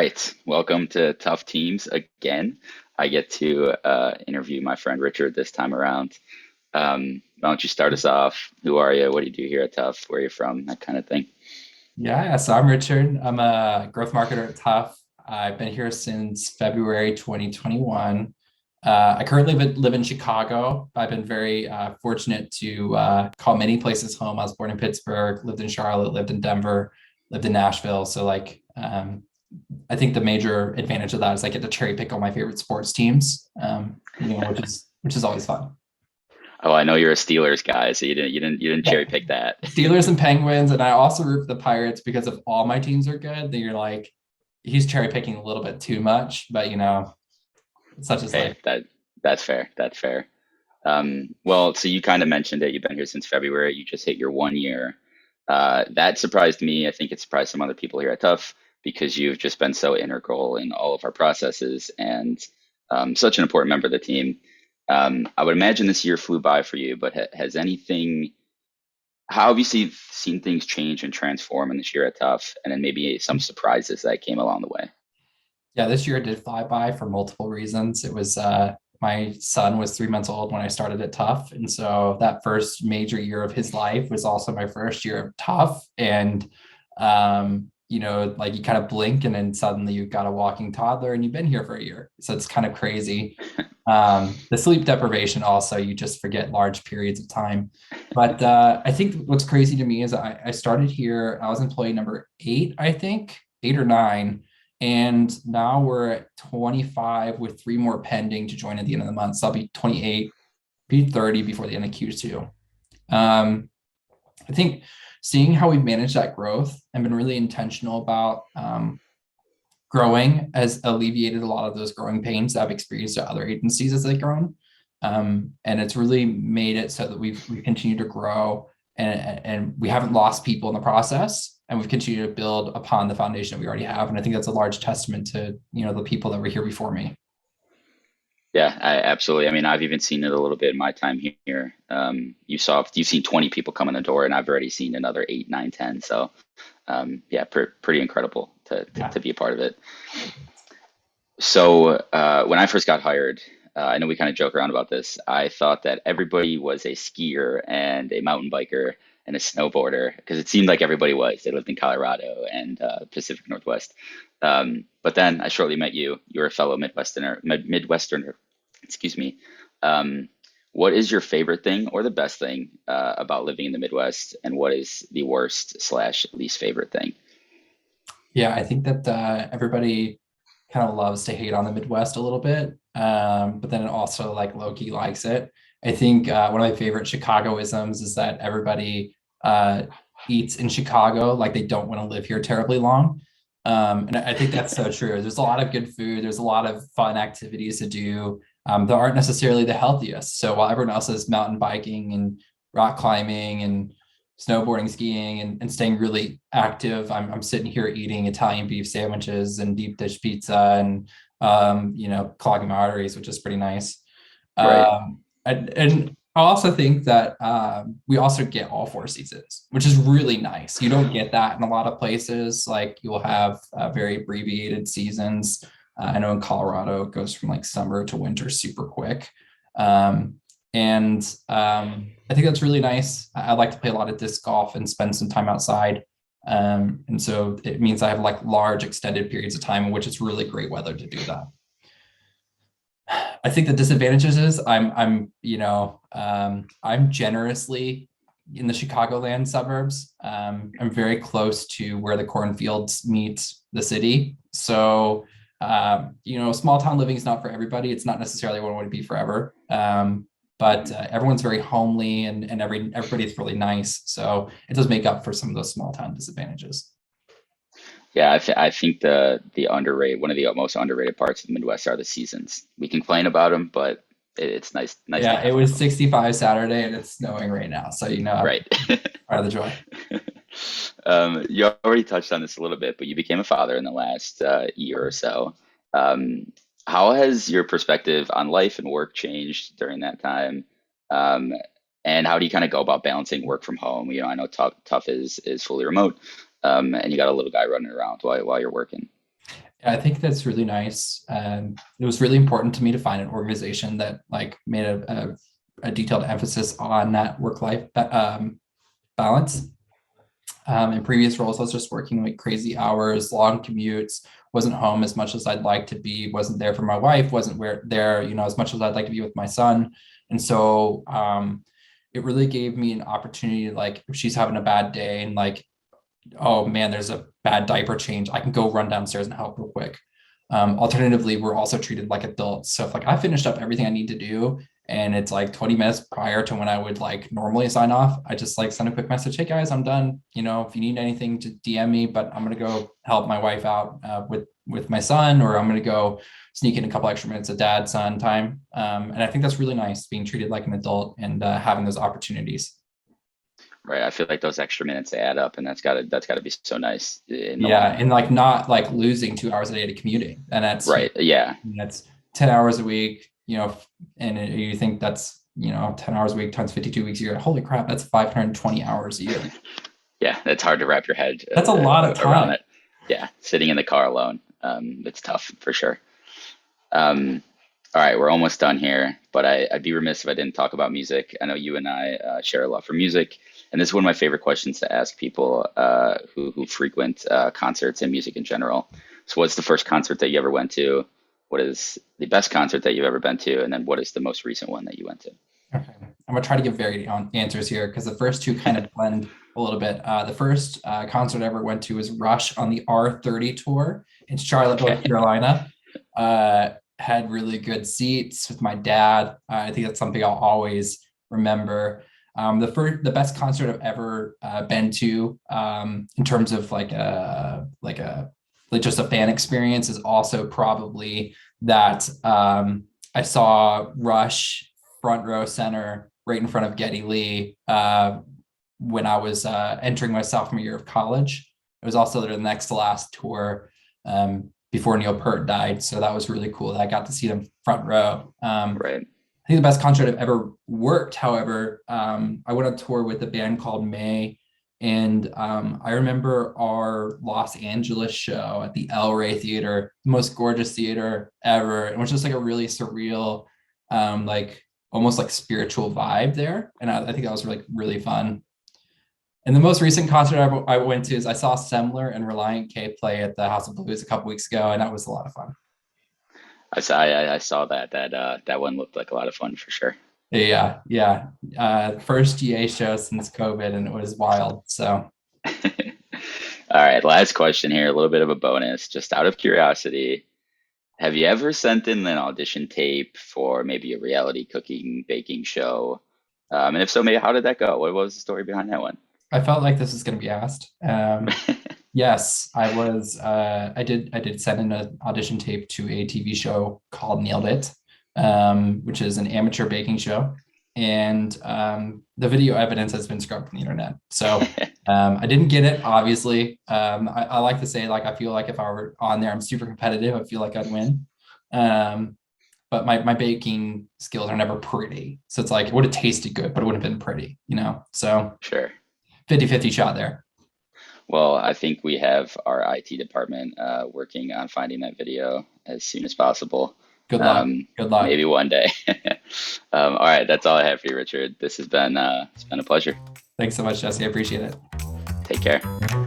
right. Welcome to Tough Teams again. I get to interview my friend Richard this time around. Why don't you start us off? Who are you? What do you do here at Tough? Where are you from? That kind of thing. Yeah, so I'm Richard. I'm a growth marketer at Tuff. I've been here since February 2021. I currently live in Chicago. I've been very fortunate to call many places home. I was born in Pittsburgh, lived in Charlotte, lived in Denver, lived in Nashville. I think the major advantage of that is I get to cherry pick all my favorite sports teams, which is always fun. Oh, I know you're a Steelers guy, so you didn't Yeah, cherry pick that. Steelers and Penguins, and I also root for the Pirates because if all my teams are good, then you're like, he's cherry picking a little bit too much, but such is life. Hey, that's fair. That's fair. Well, so you kind of mentioned it. You've been here since February. You just hit your 1 year. That surprised me. I think it surprised some other people here at Tough because you've just been so integral in all of our processes and such an important member of the team. I would imagine this year flew by for you, but has anything, how have you seen things change and transform in this year at Tough? And then maybe some surprises that came along the way. Yeah, this year did fly by for multiple reasons. It was my son was 3 months old when I started at Tuff, and so that first major year of his life was also my first year of Tuff. And like you kind of blink, and then suddenly you've got a walking toddler, and you've been here for a year. So it's kind of crazy. The sleep deprivation also, you just forget large periods of time. But I think what's crazy to me is I started here, I was employee number eight, I think, eight or nine. And now we're at 25 with three more pending to join at the end of the month. So I'll be 28, be 30 before the end of Q2. I think seeing how we've managed that growth and been really intentional about growing has alleviated a lot of those growing pains that I've experienced at other agencies as they've grown. And it's really made it so that we've continued to grow and we haven't lost people in the process, and we've continued to build upon the foundation that we already have. And I think that's a large testament to, the people that were here before me. Yeah, absolutely. I mean, I've even seen it a little bit in my time here. You've seen 20 people come in the door, and I've already seen another 8, 9, 10. So, yeah, pretty incredible Yeah. to be a part of it. So, when I first got hired, I know we kind of joke around about this. I thought that everybody was a skier and a mountain biker and a snowboarder because it seemed like everybody was. They lived in Colorado and Pacific Northwest. But then I shortly met you. You're a fellow Midwesterner, excuse me. Um, what is your favorite thing or the best thing about living in the Midwest, and what is the worst slash least favorite thing? Yeah, I think that everybody kind of loves to hate on the Midwest a little bit, but then also like Loki likes it. I think one of my favorite Chicagoisms is that everybody uh, eats in Chicago like they don't want to live here terribly long. And I think that's so true. There's a lot of good food. There's a lot of fun activities to do that aren't necessarily the healthiest. So while everyone else is mountain biking and rock climbing and snowboarding, skiing, and staying really active, I'm sitting here eating Italian beef sandwiches and deep dish pizza and clogging my arteries, which is pretty nice. Right. And I also think that we also get all four seasons, which is really nice. You don't get that in a lot of places. Like you'll have very abbreviated seasons. I know in Colorado it goes from like summer to winter super quick. Um, and I think that's really nice. I like to play a lot of disc golf and spend some time outside. And so it means I have like large extended periods of time in which it's really great weather to do that. I think the disadvantages is I'm generously in the Chicagoland suburbs. I'm very close to where the cornfields meet the city. So small town living is not for everybody. It's not necessarily what it would be forever. But everyone's very homely and everybody's really nice. So it does make up for some of those small town disadvantages. Yeah, I think the underrated one of the most underrated parts of the Midwest are the seasons. We complain about them, but it's nice to Yeah, it have one was of them. 65 Saturday and it's snowing right now. So, Right. part of the joy. You already touched on this a little bit, but you became a father in the last year or so. Um, how has your perspective on life and work changed during that time? Um, and how do you kind of go about balancing work from home? I know Tough is fully remote, and you got a little guy running around while you're working. I think that's really nice. It was really important to me to find an organization that like made a detailed emphasis on that work-life balance. In previous roles, I was just working like crazy hours, long commutes, wasn't home as much as I'd like to be, wasn't there for my wife, wasn't there, as much as I'd like to be with my son. And so it really gave me an opportunity, like if she's having a bad day and like, oh man, there's a bad diaper change, I can go run downstairs and help real quick. Alternatively, we're also treated like adults. So if like I finished up everything I need to do and it's like 20 minutes prior to when I would like normally sign off, I just like send a quick message, hey guys, I'm done. If you need anything, to DM me, but I'm gonna go help my wife out with my son, or I'm gonna go sneak in a couple extra minutes of dad son time. And I think that's really nice, being treated like an adult and having those opportunities. Right. I feel like those extra minutes add up, and that's gotta be so nice in the long Yeah, run. and like not like losing 2 hours a day to commuting, and Right. Yeah. that's 10 hours a week. And you think that's 10 hours a week times 52 weeks a year. Holy crap, that's 520 hours a year. Yeah. It's hard to wrap your head That's a lot of around time. it. Yeah. Sitting in the car alone, it's tough for sure. Um, all right, we're almost done here, but I'd be remiss if I didn't talk about music. I know you and I share a lot for music, and this is one of my favorite questions to ask people who frequent concerts and music in general. So, what's the first concert that you ever went to? What is the best concert that you've ever been to? And then, what is the most recent one that you went to? Okay. I'm gonna try to give varied answers here because the first two kind of blend a little bit. The first concert I ever went to was Rush on the R30 tour in Charlotte, North Okay, Carolina. Had really good seats with my dad. I think that's something I'll always remember. The best concert I've ever been to, in terms of like just a fan experience, is also probably that I saw Rush front row center right in front of Geddy Lee when I was entering my sophomore year of college. It was also the next to last tour before Neil Peart died. So that was really cool that I got to see them front row. right. I think the best concert I've ever worked, however, I went on tour with a band called May. And I remember our Los Angeles show at the El Rey Theater, the most gorgeous theater ever. It was just like a really surreal, like almost like spiritual vibe there. And I think that was really, really fun. And the most recent concert I went to is I saw Semler and Reliant K play at the House of Blues a couple weeks ago, and that was a lot of fun. I saw that one looked like a lot of fun for sure. Yeah, yeah. First GA show since COVID, and it was wild. So All right, last question here, a little bit of a bonus, just out of curiosity. Have you ever sent in an audition tape for maybe a reality cooking baking show? And if so, maybe how did that go? What was the story behind that one? I felt like this was going to be asked. Yes, I was. I did send in an audition tape to a TV show called Nailed It, which is an amateur baking show, and the video evidence has been scrubbed from the internet. So I didn't get it. Obviously, I like to say like I feel like if I were on there, I'm super competitive. I feel like I'd win. Um, but my baking skills are never pretty. So it's like it would have tasted good, but it wouldn't have been pretty. So Sure. 50-50 shot there. Well, I think we have our IT department working on finding that video as soon as possible. Good luck. Good luck. Maybe one day. All right, that's all I have for you, Richard. This has been it's been a pleasure. Thanks so much, Jesse. I appreciate it. Take care.